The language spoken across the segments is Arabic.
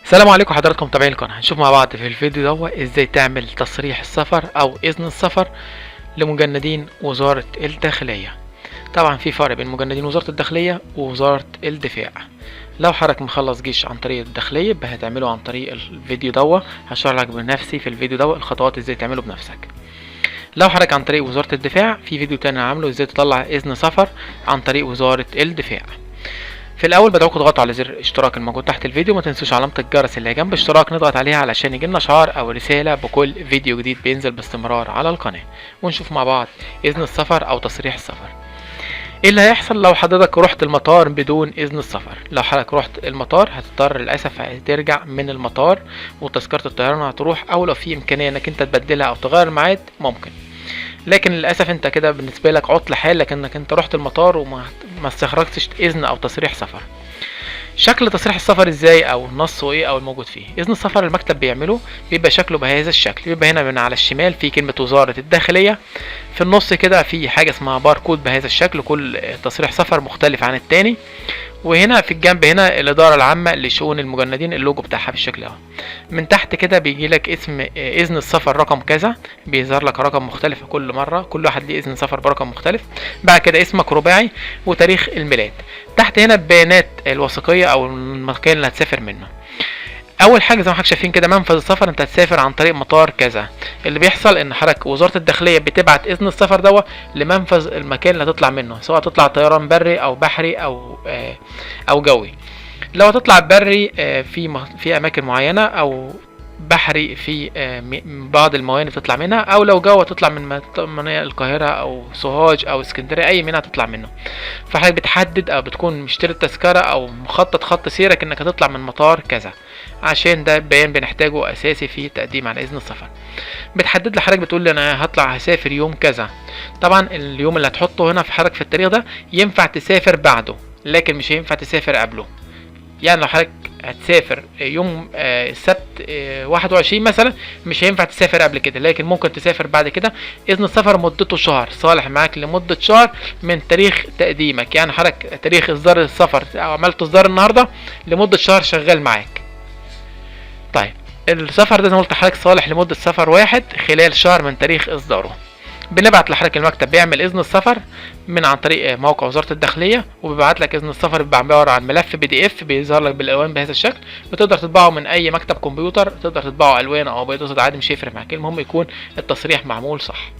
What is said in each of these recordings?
السلام عليكم حضراتكم متابعين القناة. هنشوف مع بعض في الفيديو ده ازاي تعمل تصريح السفر او اذن السفر لمجندين وزارة الداخلية. طبعا في فرق بين مجندين وزارة الداخلية ووزارة الدفاع. لو حضرتك مخلص جيش عن طريق الداخلية يبقى هتعمله عن طريق الفيديو ده، هشرح لك بنفسي في الفيديو ده الخطوات ازاي تعمله بنفسك. لو حضرتك عن طريق وزارة الدفاع في فيديو تاني عامله ازاي تطلع اذن سفر عن طريق وزارة الدفاع. في الاول بدعوكم تضغطوا على زر الاشتراك الموجود تحت الفيديو، ما تنسوش علامه الجرس اللي جنب الاشتراك نضغط عليها علشان يجيلنا شعار او رساله بكل فيديو جديد بينزل باستمرار على القناه. ونشوف مع بعض اذن السفر او تصريح السفر. ايه اللي هيحصل لو حضرتك رحت المطار بدون اذن السفر؟ لو حضرتك رحت المطار هتضطر للاسف ترجع من المطار وتذكره الطيران هتروح، او لو في امكانيه انك انت تبدلها او تغير الميعاد ممكن، لكن للاسف انت كده بالنسبه لك عطل حال لكنك انت رحت المطار وما استخرجتش اذن او تصريح سفر. شكل تصريح السفر ازاي او نصه ايه او الموجود فيه؟ اذن السفر المكتب بيعمله بيبقى شكله بهذا الشكل، بيبقى هنا من على الشمال في كلمه وزاره الداخليه، في النص كده في حاجه اسمها باركود بهذا الشكل، كل تصريح سفر مختلف عن التاني، وهنا في الجنب هنا الاداره العامه لشؤون المجندين اللوجو بتاعها بالشكل ده. من تحت كده بيجي لك اسم اذن السفر رقم كذا، بيظهر لك رقم مختلف كل مره، كل واحد ليه اذن سفر برقم مختلف. بعد كده اسمك رباعي وتاريخ الميلاد. تحت هنا البيانات الوثيقيه او المكان اللي هتسافر منه. اول حاجه زي ما حضرتك شايفين كده منفذ السفر، انت هتسافر عن طريق مطار كذا. اللي بيحصل ان حضرتك وزاره الداخليه بتبعت اذن السفر لمنفذ المكان اللي هتطلع منه، سواء تطلع طيران بري او بحري او جوي. لو هتطلع بري في اماكن معينه، او بحري في بعض الموانئ تطلع منها، او لو جو تطلع من مناطق القاهره او سوهاج او اسكندريه، اي منها تطلع منه. فحضرتك بتحدد او بتكون مشتري التذكره او مخطط خط سيرك انك هتطلع من مطار كذا، عشان ده بيان بنحتاجه اساسي في تقديم على اذن السفر. بتحدد لحضرتك بتقول لي انا هطلع هسافر يوم كذا. طبعا اليوم اللي هتحطه هنا في حضرتك في التاريخ ده ينفع تسافر بعده، لكن مش هينفع تسافر قبله. يعني لو حضرتك هتسافر يوم السبت 21 مثلا، مش هينفع تسافر قبل كده، لكن ممكن تسافر بعد كده. اذن السفر مدته شهر، صالح معاك لمدة شهر من تاريخ تقديمك. يعني حضرتك تاريخ اصدار السفر او عملت اصدار النهارده لمدة شهر شغال معاك. طيب السفر ده زي ما قلت لحضرتك صالح لمدة سفر واحد خلال شهر من تاريخ اصداره. بنبعت لحضرتك المكتب بيعمل اذن السفر من عن طريق موقع وزارة الداخلية، وبيبعت لك اذن السفر بيبقى عبارة عن ملف PDF بيظهر لك بالالوان بهذا الشكل، بتقدر تطبعه من اي مكتب كمبيوتر، تقدر تطبعه الوان او ابيض اسود عادي، مش هيفرق معاك، المهم يكون التصريح معمول صح.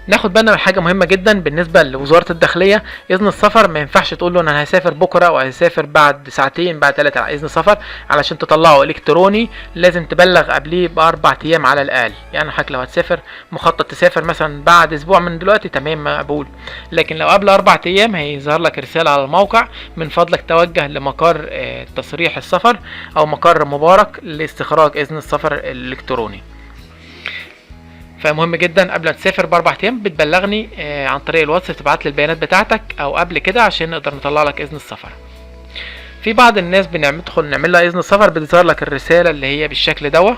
ناخد بالنا من حاجه مهمه جدا بالنسبه لوزاره الداخليه. اذن السفر ما ينفعش تقول له انا هسافر بكره او هسافر بعد ساعتين بعد 3. اذن سفر علشان تطلعه الكتروني لازم تبلغ قبليه ب4 ايام على الاقل. يعني حضرتك لو هتسافر مخطط تسافر مثلا بعد اسبوع من دلوقتي تمام مقبول، لكن لو قبل 4 ايام هيظهر لك رساله على الموقع من فضلك توجه لمقر تصريح السفر او مقر مبارك لاستخراج اذن السفر الالكتروني. فمهم جدا قبل ما تسافر ب4 ايام بتبلغني عن طريق الواتس، تبعت لي البيانات بتاعتك او قبل كده عشان نقدر نطلع لك اذن السفر. في بعض الناس بندخل نعمل لها اذن السفر بتظهر لك الرساله اللي هي بالشكل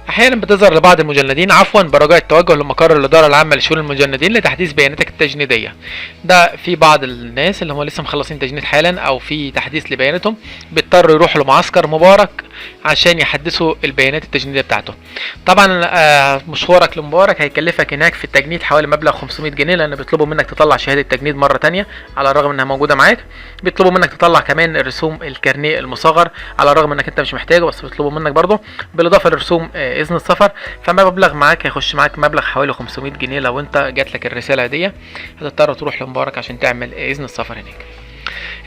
احيانا بتظهر لبعض المجندين برجاء التوجه لمقر الاداره العامه لشؤون المجندين لتحديث بياناتك التجنيديه. ده في بعض الناس اللي هم لسه مخلصين تجنيد حالا او في تحديث لبياناتهم بيضطروا يروحوا لمعسكر مبارك عشان يحدثوا البيانات التجنيديه بتاعته. طبعا مشوارك لمبارك هيكلفك هناك في التجنيد حوالي مبلغ 500 جنيه، لان بيطلبوا منك تطلع شهاده تجنيد مره تانية على الرغم انها موجوده معاك. بيطلبوا منك تطلع كمان رسوم الكارنيه المصغر على الرغم انك انت مش محتاجه، بس بيطلبوا منك برضه بالاضافه لرسوم اذن السفر. فما مبلغ معاك هيخش معاك مبلغ حوالي 500 جنيه لو انت جات لك الرساله دي، هتضطر تروح لمبارك عشان تعمل اذن السفر هناك.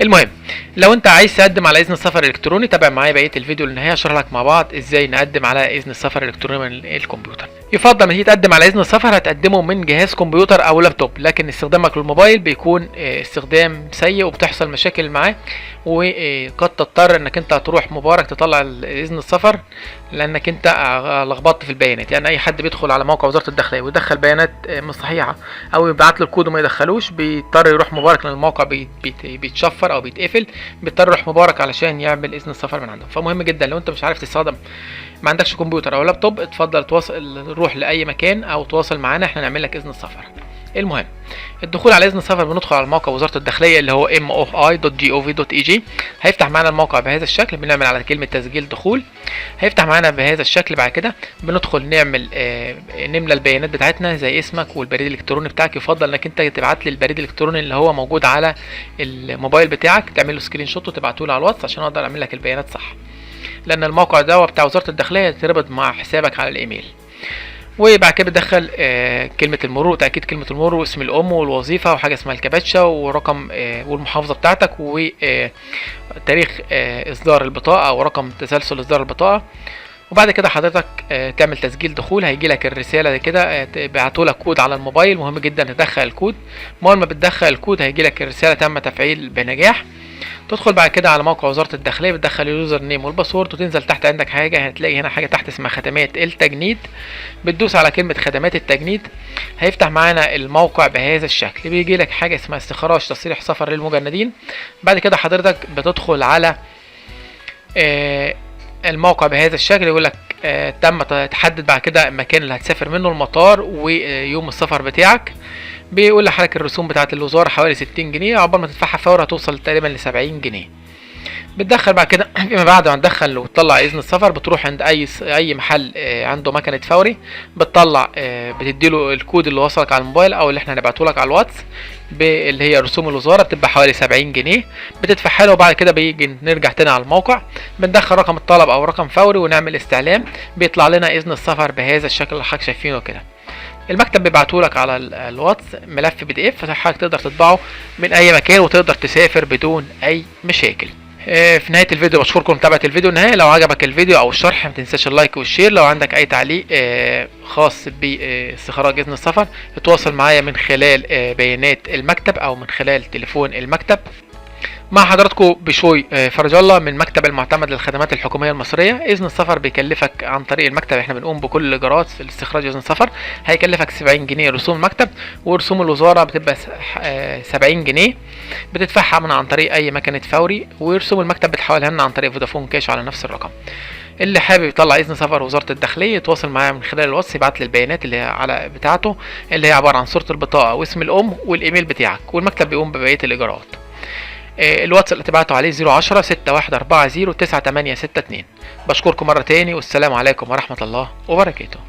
المهم لو انت عايز تقدم على اذن السفر الالكتروني تابع معايا بقيه الفيديو للنهايه، اشرح لك مع بعض ازاي نقدم على اذن السفر الالكتروني من الكمبيوتر. يفضل لما تيجي تقدم على اذن السفر هتقدمه من جهاز كمبيوتر او لابتوب، لكن استخدامك للموبايل بيكون استخدام سيء وبتحصل مشاكل معاه، وقد تضطر انك انت تروح مبارك تطلع اذن السفر لانك انت لخبطت في البيانات. يعني اي حد بيدخل على موقع وزاره الداخليه ويدخل بيانات مش صحيحه او يبعت له الكود وما يدخلوش بيضطر يروح مبارك لان الموقع بيتشفر او بيتقفل، بيضطر يروح مبارك علشان يعمل اذن السفر من عنده. فمهم جدا لو انت مش عارف تستخدم، ما عندكش كمبيوتر او لابتوب، اتفضل روح لاي مكان او تواصل معانا احنا نعمل لك اذن السفر. المهم، الدخول على اذن السفر بندخل على موقع وزارة الداخلية اللي هو moi.gov.eg. هيفتح معانا الموقع بهذا الشكل، بنعمل على كلمة تسجيل دخول، هيفتح معانا بهذا الشكل. بعد كده بندخل نعمل نملى البيانات بتاعتنا زي اسمك والبريد الالكتروني بتاعك. يفضل انك انت تبعت لي البريد الالكتروني اللي هو موجود على الموبايل بتاعك، تعمل له سكرين شوت وتبعته لي على الواتس عشان اقدر اعمل لك البيانات صح، لان الموقع ده بتاع وزارة الداخلية يتربط مع حسابك على الايميل. وبعد كده بتدخل كلمة المرور وتأكيد كلمة المرور واسم الأم والوظيفة وحاجة اسمها الكباتشة ورقم والمحافظة بتاعتك وتاريخ إصدار البطاقة أو رقم تسلسل إصدار البطاقة. وبعد كده حضرتك تعمل تسجيل دخول. هيجي لك الرسالة دي كده، بيبعتوا لك كود على الموبايل، مهم جدا تدخل الكود. أول ما بتدخل الكود هيجي لك الرسالة تم تفعيل بنجاح. تدخل بعد كده على موقع وزارة الداخلية، بتدخل اليوزر نيم والباسورد، وتنزل تحت عندك حاجة، هتلاقي هنا حاجة تحت اسمها خدمات التجنيد. بتدوس على كلمة خدمات التجنيد، هيفتح معانا الموقع بهذا الشكل. بيجي لك حاجة اسمها استخراج تصريح سفر للمجندين. بعد كده حضرتك بتدخل على الموقع بهذا الشكل، يقول لك تم تحدد بعد كده المكان اللي هتسافر منه، المطار ويوم السفر بتاعك. بيقول لحضرتك الرسوم بتاعة الوزارة حوالي 60 جنيه، عقبال ما تدفعها فورا هتوصل تقريبا ل70 جنيه. بتدخل بعد كده فيما بعد ما تدخل وتطلع اذن السفر، بتروح عند اي محل عنده مكنه فوري، بتطلع بتديله الكود اللي وصلك على الموبايل او اللي احنا هنبعته لك على الواتس، اللي هي رسوم الوزاره، بتبقى حوالي 70 جنيه بتدفعها له. وبعد كده بيجي نرجع تاني على الموقع، بندخل رقم الطلب او رقم فوري ونعمل استعلام، بيطلع لنا اذن السفر بهذا الشكل اللي حضرتك شايفينه كده. المكتب بيبعتهولك على الواتس ملف PDF، فحضرتك تقدر تطبعه من اي مكان وتقدر تسافر بدون اي مشاكل. في نهاية الفيديو بشكركم متابعة الفيديو النهائي. لو عجبك الفيديو او الشرح متنساش اللايك والشير. لو عندك اي تعليق خاص باستخراج اذن السفر اتواصل معايا من خلال بيانات المكتب او من خلال تليفون المكتب. مع حضراتكم بشوي فرج الله من مكتب المعتمد للخدمات الحكومية المصرية. إذن السفر بيكلفك عن طريق المكتب، احنا بنقوم بكل الإجراءات في الاستخراج إذن السفر، هيكلفك 70 جنيه رسوم المكتب، ورسوم الوزارة بتبقى 70 جنيه بتدفعها من عن طريق أي مكنة فوري، ورسوم المكتب بتحولها لنا عن طريق فودافون كاش على نفس الرقم. اللي حابب يطلع اذن سفر وزاره الداخليه يتواصل معايا من خلال الواتس، يبعت لي البيانات اللي على بتاعته اللي هي عباره عن صوره البطاقه واسم الام والايميل بتاعك، والمكتب بيقوم ببقيه الاجراءات. الواتس اللي تبعته عليه 010 6140 9862. بشكركم مرة تاني، والسلام عليكم ورحمة الله وبركاته.